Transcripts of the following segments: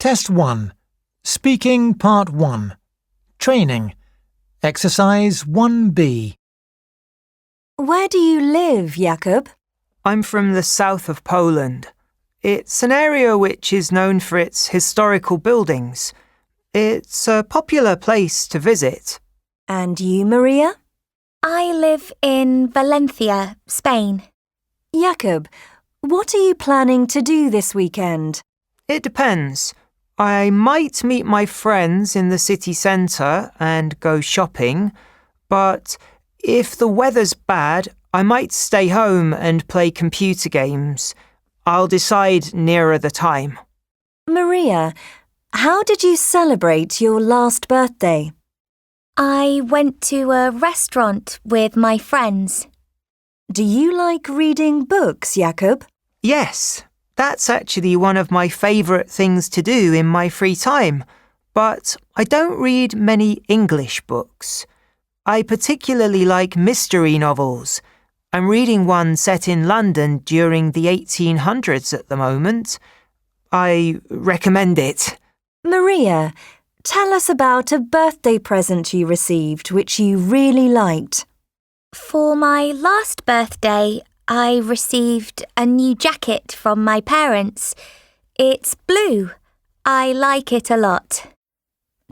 Test 1. Speaking Part 1. Training. Exercise 1B. Where do you live, Jakub? I'm from the south of Poland. It's an area which is known for its historical buildings. It's a popular place to visit. And you, Maria? I live in Valencia, Spain. Jakub, what are you planning to do this weekend? It depends. I might meet my friends in the city centre and go shopping, but if the weather's bad, I might stay home and play computer games. I'll decide nearer the time. Maria, how did you celebrate your last birthday? I went to a restaurant with my friends. Do you like reading books, Jakub? Yes, that's actually one of my favourite things to do in my free time, but I don't read many English books. I particularly like mystery novels. I'm reading one set in London during the 1800s at the moment. I recommend it. Maria, tell us about a birthday present you received which you really liked. For my last birthday, I received a new jacket from my parents. It's blue. I like it a lot.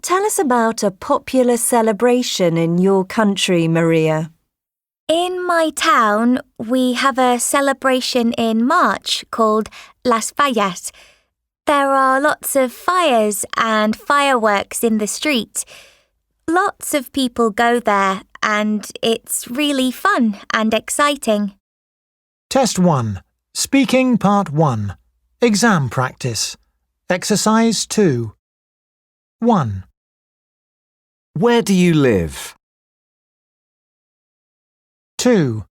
Tell us about a popular celebration in your country, Maria. In my town, we have a celebration in March called Las Fallas. There are lots of fires and fireworks in the street. Lots of people go there and it's really fun and exciting. Test 1. Speaking Part 1. Exam practice. Exercise 2. 1. Where do you live? 2.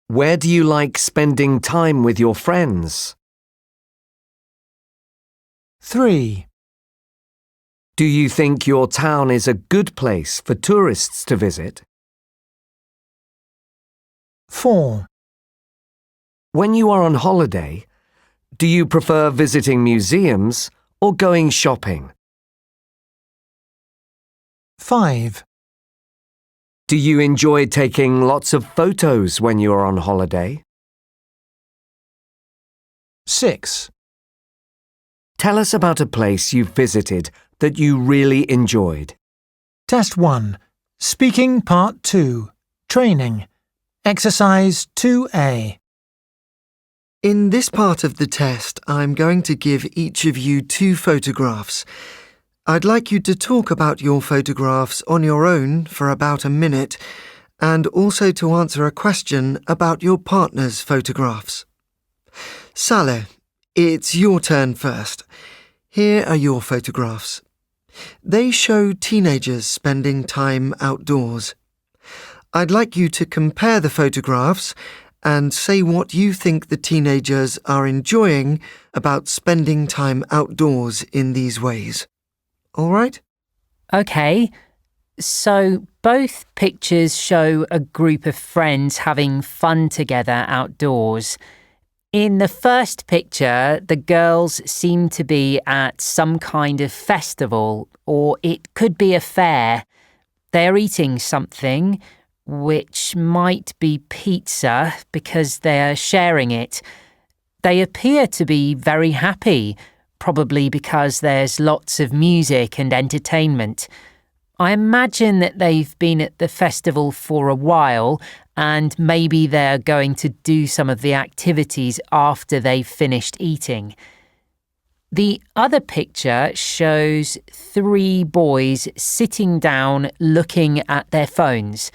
Where do you like spending time with your friends? 3. Do you think your town is a good place for tourists to visit? 4. When you are on holiday, do you prefer visiting museums or going shopping? 5. Do you enjoy taking lots of photos when you are on holiday? 6. Tell us about a place you've visited that you really enjoyed. Test 1. Speaking Part 2. Training. Exercise 2A. In this part of the test, I'm going to give each of you 2 photographs. I'd like you to talk about your photographs on your own for about a minute, and also to answer a question about your partner's photographs. Saleh, it's your turn first. Here are your photographs. They show teenagers spending time outdoors. I'd like you to compare the photographs and say what you think the teenagers are enjoying about spending time outdoors in these ways. All right? OK. So both pictures show a group of friends having fun together outdoors. In the first picture, the girls seem to be at some kind of festival, or it could be a fair. They're eating something, which might be pizza because they're sharing it. They appear to be very happy, probably because there's lots of music and entertainment. I imagine that they've been at the festival for a while and maybe they're going to do some of the activities after they've finished eating. The other picture shows 3 boys sitting down looking at their phones.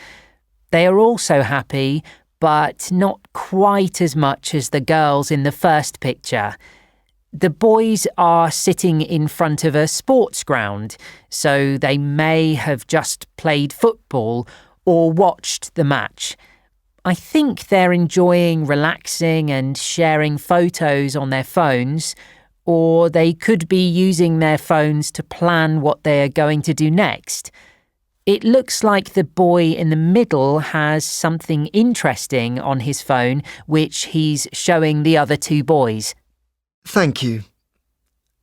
They are also happy, but not quite as much as the girls in the first picture. The boys are sitting in front of a sports ground, so they may have just played football or watched the match. I think they're enjoying relaxing and sharing photos on their phones, or they could be using their phones to plan what they're going to do next. It looks like the boy in the middle has something interesting on his phone, which he's showing the other 2 boys. Thank you.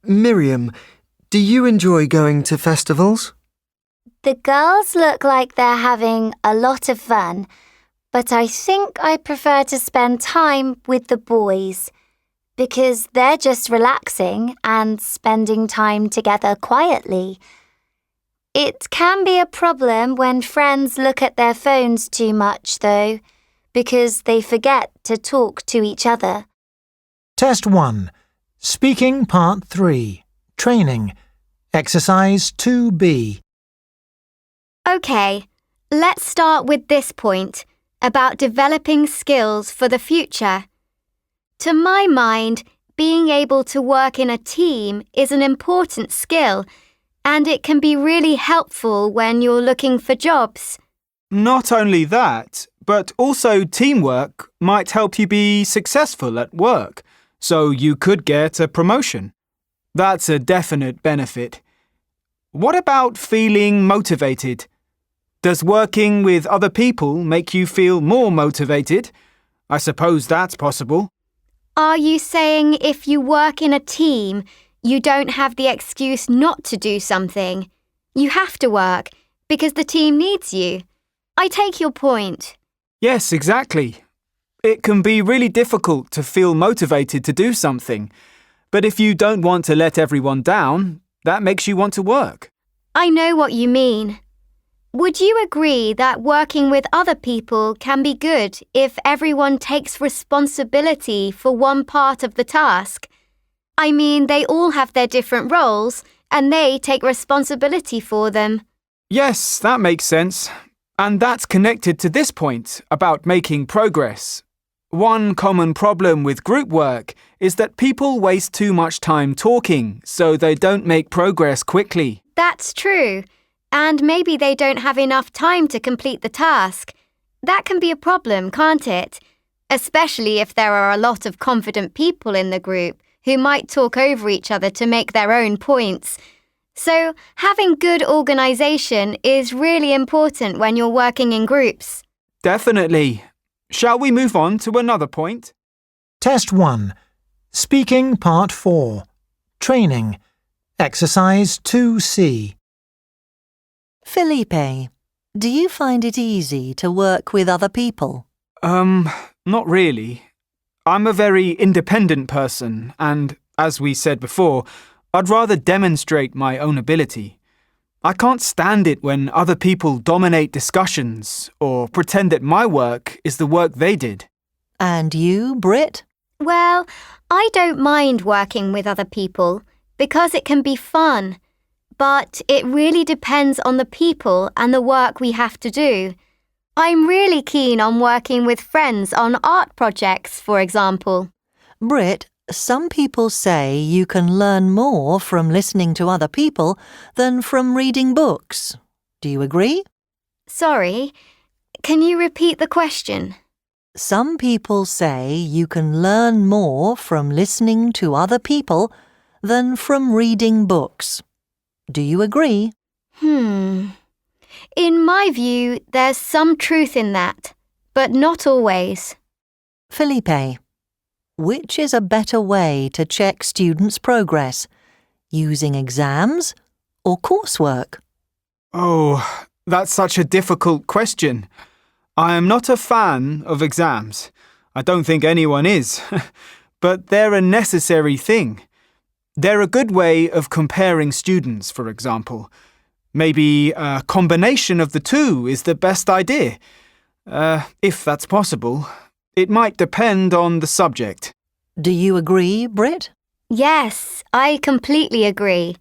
Miriam, do you enjoy going to festivals? The girls look like they're having a lot of fun, but I think I prefer to spend time with the boys because they're just relaxing and spending time together quietly. It can be a problem when friends look at their phones too much, though, because they forget to talk to each other. Test 1. Speaking Part 3. Training. Exercise 2B. OK, let's start with this point about developing skills for the future. To my mind, being able to work in a team is an important skill, and it can be really helpful when you're looking for jobs. Not only that, but also teamwork might help you be successful at work, so you could get a promotion. That's a definite benefit. What about feeling motivated? Does working with other people make you feel more motivated? I suppose that's possible. Are you saying if you work in a team, you don't have the excuse not to do something? You have to work because the team needs you. I take your point. Yes, exactly. It can be really difficult to feel motivated to do something, but if you don't want to let everyone down, that makes you want to work. I know what you mean. Would you agree that working with other people can be good if everyone takes responsibility for one part of the task? I mean, they all have their different roles, and they take responsibility for them. Yes, that makes sense. And that's connected to this point about making progress. One common problem with group work is that people waste too much time talking, so they don't make progress quickly. That's true. And maybe they don't have enough time to complete the task. That can be a problem, can't it? Especially if there are a lot of confident people in the group who might talk over each other to make their own points. So, having good organisation is really important when you're working in groups. Definitely. Shall we move on to another point? Test 1. Speaking Part 4. Training. Exercise 2C. Felipe, do you find it easy to work with other people? Not really. I'm a very independent person and, as we said before, I'd rather demonstrate my own ability. I can't stand it when other people dominate discussions or pretend that my work is the work they did. And you, Britt? Well, I don't mind working with other people because it can be fun. But it really depends on the people and the work we have to do. I'm really keen on working with friends on art projects, for example. Britt, some people say you can learn more from listening to other people than from reading books. Do you agree? Sorry, can you repeat the question? Some people say you can learn more from listening to other people than from reading books. Do you agree? In my view, there's some truth in that, but not always. Felipe, which is a better way to check students' progress, using exams or coursework? Oh, that's such a difficult question. I am not a fan of exams. I don't think anyone is. But they're a necessary thing. They're a good way of comparing students, for example. Maybe a combination of the two is the best idea. If that's possible. It might depend on the subject. Do you agree, Britt? Yes, I completely agree.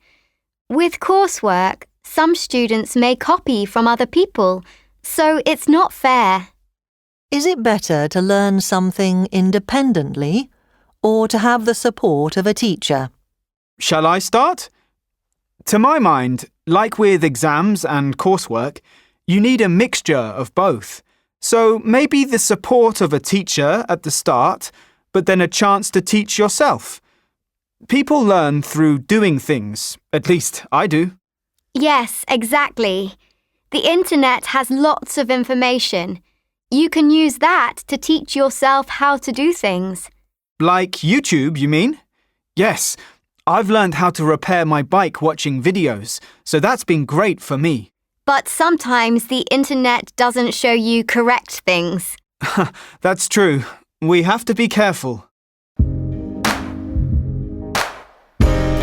With coursework, some students may copy from other people, so it's not fair. Is it better to learn something independently or to have the support of a teacher? Shall I start? To my mind, like with exams and coursework, you need a mixture of both. So maybe the support of a teacher at the start, but then a chance to teach yourself. People learn through doing things, at least I do. Yes, exactly. The internet has lots of information. You can use that to teach yourself how to do things. Like YouTube, you mean? Yes, I've learned how to repair my bike watching videos, so that's been great for me. But sometimes the internet doesn't show you correct things. That's true. We have to be careful.